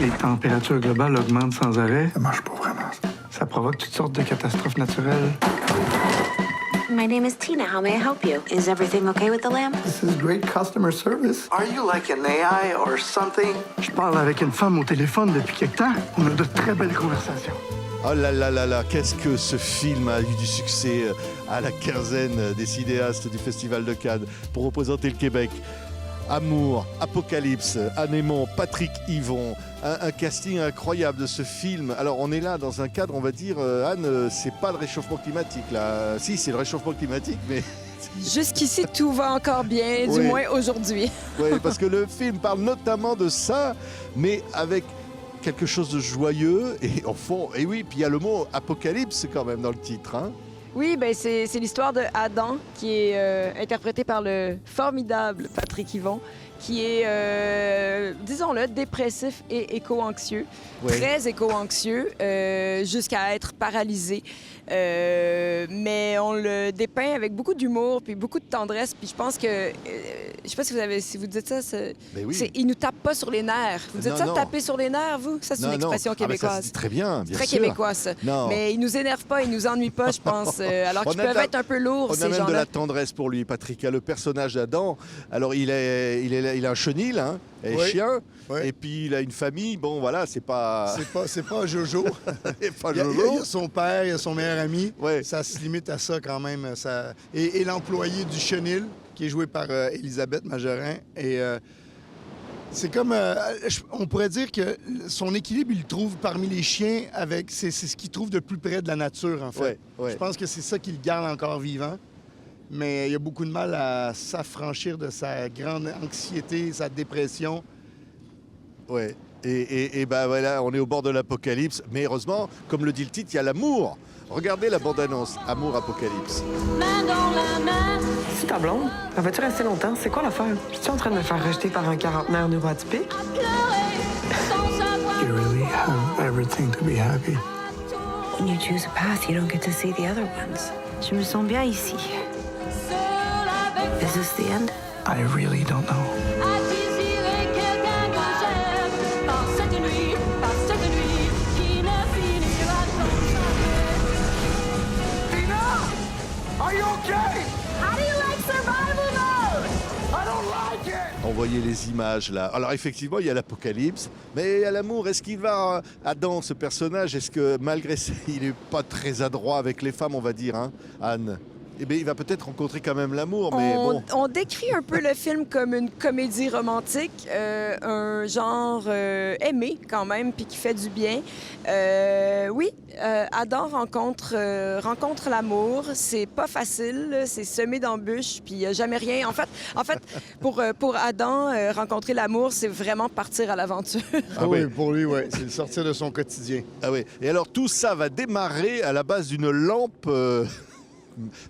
les températures globales augmentent sans arrêt. Ça marche pas vraiment. Ça provoque toutes sortes de catastrophes naturelles. My name is Tina. How may I help you? Is everything okay with the lamp? This is great customer service. Are you like an AI or something? Je parle avec une femme au téléphone depuis quelque temps. On a de très belles conversations. Oh là là là là, qu'est-ce que ce film a eu du succès à la quinzaine des cinéastes du Festival de Cannes pour représenter le Québec. Amour, Apocalypse, Anne Aymon, Patrick Yvon, un casting incroyable de ce film. Alors on est là dans un cadre, on va dire, Anne, c'est pas le réchauffement climatique là. Si, c'est le réchauffement climatique, mais... Jusqu'ici, tout va encore bien, du Oui. moins aujourd'hui. Oui, parce que le film parle notamment de ça, mais avec quelque chose de joyeux et au fond, et oui, puis il y a le mot apocalypse quand même dans le titre. Hein. Oui, ben c'est l'histoire de Adam qui est interprété par le formidable Patrick Yvon, qui est, disons-le, dépressif et éco-anxieux, Oui. très éco-anxieux, jusqu'à être paralysé. Mais on le dépeint avec beaucoup d'humour puis beaucoup de tendresse. Puis je pense que, je sais pas si vous dites ça, Mais oui. il nous tape pas sur les nerfs. Vous dites Non, ça, non. taper sur les nerfs, vous? Ça, c'est une expression Ah, ben ça, québécoise. c'est très bien, bien Très sûr. québécois, ça. Non. Mais ils nous énervent pas, ils nous ennuient pas, je pense. Alors On qu'ils a de peuvent la- être un peu lourds, On a ces même de gens-là. la tendresse pour lui, Patrick. Il y a le personnage d'Adam. Alors, il a un chenil, hein, et Oui. chien. Oui. Et puis, il a une famille. Bon, voilà, c'est pas... C'est pas Jojo. c'est pas Il y a Jojo. son père, il y a son meilleur ami. Ouais. Ça se limite à ça quand même. Ça... Et l'employé du chenil, qui est joué par Elisabeth Majorin. Et c'est comme... on pourrait dire que son équilibre, il le trouve parmi les chiens. C'est ce qu'il trouve de plus près de la nature, en fait. Ouais, ouais. Je pense que c'est ça qui le garde encore vivant. Mais il a beaucoup de mal à s'affranchir de sa grande anxiété, sa dépression. Ouais. Et ben voilà, on est au bord de l'apocalypse. Mais heureusement, comme le dit le titre, il y a l'amour. Regardez la bande-annonce, Amour Apocalypse. Si ta blonde, elle va-tu rester longtemps? C'est quoi l'affaire? Je suis en train de me faire rejeter par un quarantenaire neuroatypique? You really have everything to be happy. When you choose a path, you don't get to see the other ones. Je me sens bien ici. Is this the end? I really don't know. On voyait les images là. Alors effectivement, il y a l'apocalypse, mais il y a l'amour. Est-ce qu'il va... Adam, ce personnage, est-ce que malgré ça, il n'est pas très adroit avec les femmes, on va dire, hein, Anne? Eh bien, il va peut-être rencontrer quand même l'amour, mais bon... On décrit un peu le film comme une comédie romantique, un genre aimé quand même, puis qui fait du bien. Oui, Adam rencontre l'amour. C'est pas facile, c'est semé d'embûches, puis il n'y a jamais rien. En fait, pour Adam, rencontrer l'amour, c'est vraiment partir à l'aventure. Ah oui, pour lui, oui. C'est le sortir de son quotidien. Ah oui. Et alors tout ça va démarrer à la base d'une lampe...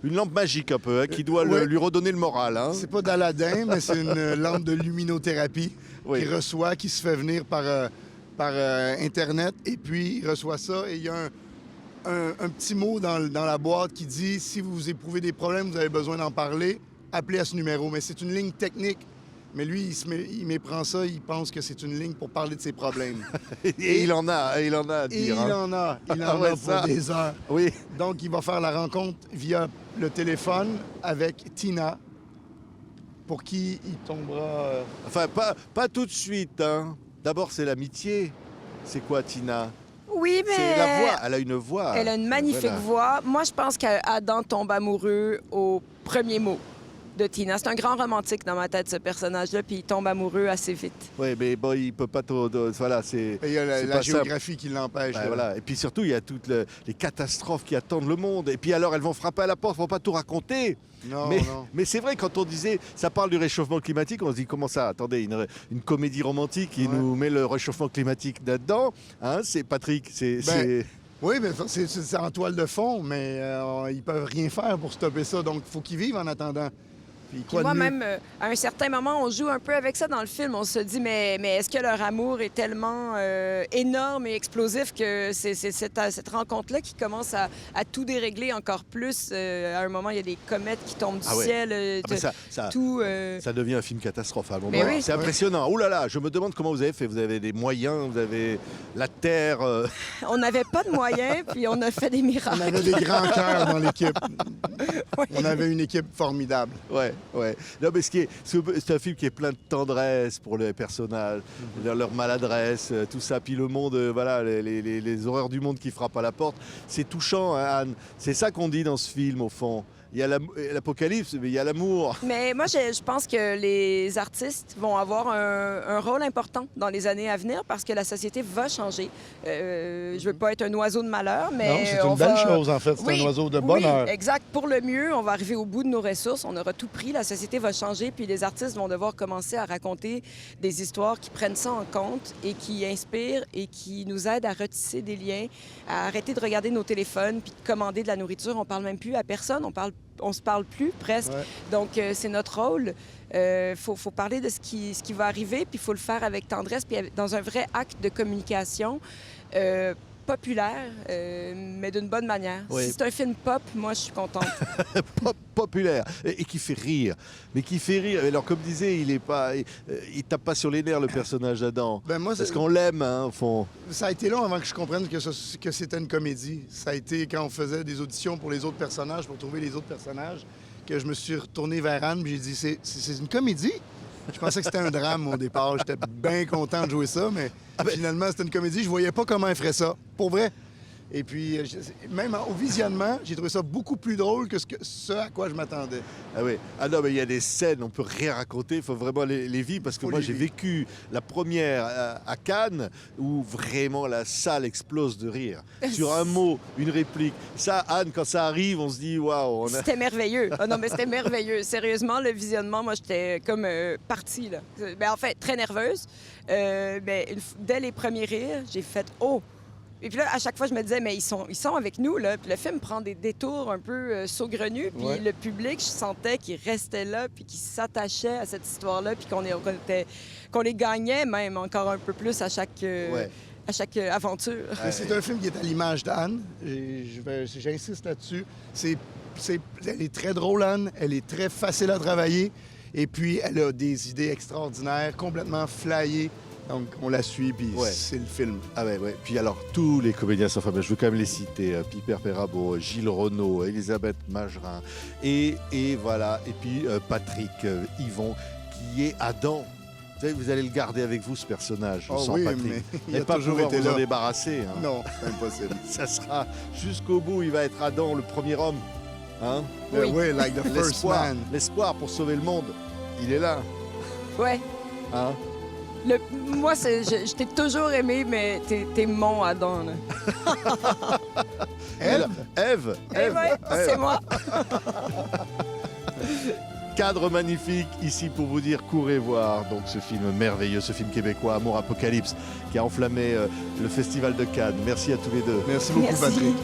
Une lampe magique un peu, hein, qui doit Ouais. lui redonner le moral. Hein. C'est pas d'Aladin, mais c'est une lampe de luminothérapie Oui. qu'il reçoit, qui se fait venir par Internet. Et puis, il reçoit ça et il y a un petit mot dans la boîte qui dit « Si vous éprouvez des problèmes, vous avez besoin d'en parler, appelez à ce numéro ». Mais c'est une ligne technique. Mais lui, il méprend ça, il pense que c'est une ligne pour parler de ses problèmes. Et il en a à Et dire. il hein. en a Ouais, pour ça. des heures. Oui. Donc, il va faire la rencontre via le téléphone avec Tina, pour qui il tombera... Enfin, pas tout de suite. Hein. D'abord, c'est l'amitié. C'est quoi, Tina? Oui, mais... C'est la voix. Elle a une voix. Elle a une magnifique Voilà. voix. Moi, je pense qu'Adam tombe amoureux au premier mot de Tina. C'est un grand romantique dans ma tête, ce personnage-là, puis il tombe amoureux assez vite. Oui, mais bon, il peut pas... Voilà, c'est... Il y a c'est la pas géographie qui l'empêche. Ben là. voilà. Et puis surtout, il y a toutes les catastrophes qui attendent le monde. Et puis alors, elles vont frapper à la porte, elles vont pas tout raconter. Non, mais, non. mais c'est vrai, quand on disait, ça parle du réchauffement climatique, on se dit, comment ça? Attendez, une comédie romantique qui Ouais. nous met le réchauffement climatique là-dedans. Hein, c'est Patrick, Ben, Oui, mais c'est en toile de fond, mais ils peuvent rien faire pour stopper ça. Donc, il faut qu'ils vivent en attendant. Puis Puis quoi de moi, mieux? même, à un certain moment, on joue un peu avec ça dans le film. On se dit, mais est-ce que leur amour est tellement énorme et explosif que c'est cette rencontre-là qui commence à tout dérégler encore plus? À un moment, il y a des comètes qui tombent du Ah ouais. ciel. Ah, mais ça, tout. ça devient un film catastrophe à un moment. Mais oui. C'est impressionnant. Ouh là là, je me demande comment vous avez fait. Vous avez des moyens, vous avez la terre. On n'avait pas de moyens, puis on a fait des On miracles. avait des grands cœurs dans l'équipe. Oui. On avait une équipe formidable. Ouais. Non, mais c'est un film qui est plein de tendresse pour les personnages, leur maladresse, tout ça. Puis le monde, voilà, les horreurs du monde qui frappent à la porte. C'est touchant, hein, Anne. C'est ça qu'on dit dans ce film, au fond. Il y a l'apocalypse, mais il y a l'amour. Mais moi, je pense que les artistes vont avoir un rôle important dans les années à venir parce que la société va changer. Je veux pas être un oiseau de malheur, mais Non, c'est on une belle va- chose, en fait. C'est Oui, un oiseau de bonheur. Oui, exact. Pour le mieux, on va arriver au bout de nos ressources. On aura tout pris. La société va changer. Puis les artistes vont devoir commencer à raconter des histoires qui prennent ça en compte et qui inspirent et qui nous aident à retisser des liens, à arrêter de regarder nos téléphones puis de commander de la nourriture. On parle même plus à personne. On se parle plus presque. Ouais. Donc, c'est notre rôle. Faut parler de ce qui va arriver, puis il faut le faire avec tendresse, puis dans un vrai acte de communication populaire, mais d'une bonne manière. Oui. Si c'est un film pop, moi, je suis contente. Populaire et qui fait rire. Mais qui fait rire. Alors, comme disait, il tape pas sur les nerfs, le personnage d'Adam. Ben moi, Parce qu'on l'aime, hein, au fond. ça a été long avant que je comprenne que c'était une comédie. Ça a été quand on faisait des auditions pour les autres personnages, pour trouver les autres personnages, que je me suis retourné vers Anne et j'ai dit c'est une comédie? Je pensais que c'était un drame au départ. J'étais bien content de jouer ça, mais finalement, c'était une comédie. Je voyais pas comment elle ferait ça. Pour vrai. Et puis, même au visionnement, j'ai trouvé ça beaucoup plus drôle que ce à quoi je m'attendais. Ah oui. Ah non, mais il y a des scènes, on peut rien raconter, il faut vraiment les vivre parce que Faut moi les j'ai vivre. vécu la première à Cannes où vraiment la salle explose de rire. Sur un mot, une réplique. Ça, Anne, quand ça arrive, on se dit waouh. On a... C'était merveilleux. Ah non, mais c'était merveilleux. Sérieusement, le visionnement, moi, j'étais comme partie, là. Ben, en fait, très nerveuse. Dès les premiers rires, j'ai fait « Oh! » Et puis là, à chaque fois, je me disais, mais ils sont avec nous, là. Puis le film prend des détours un peu saugrenus. Puis Ouais. le public, je sentais qu'il restait là, puis qu'il s'attachait à cette histoire-là, puis qu'on les gagnait même encore un peu plus à chaque aventure. Mais c'est un film qui est à l'image d'Anne. J'insiste là-dessus. Elle est très drôle, Anne. Elle est très facile à travailler. Et puis, elle a des idées extraordinaires, complètement flyées. Donc, on la suit, puis Ouais. c'est le film. Ah ouais. Puis alors, tous les comédiens sont fameux. Je veux quand même les citer. Piper Perabo, Gilles Renaud, Elisabeth Magerin. Et voilà. Et puis Patrick Yvon, qui est Adam. Vous savez, vous allez le garder avec vous, ce personnage, Oh sans oui, Patrick. mais Vous il n'allez a pas toujours pouvoir été vous en là. débarrasser. Hein. Non, impossible. Ça sera jusqu'au bout. Il va être Adam, le premier homme. Hein? Oui, like the first L'espoir, man. l'espoir pour sauver le monde, il est là. Ouais. Hein? Moi, je t'ai toujours aimé, mais t'es mon Adam, là. Ève, Eh ouais, c'est moi. cadre magnifique ici pour vous dire courez voir donc ce film merveilleux, ce film québécois Amour Apocalypse qui a enflammé le festival de Cannes. Merci à tous les deux. Merci beaucoup, Merci. Patrick.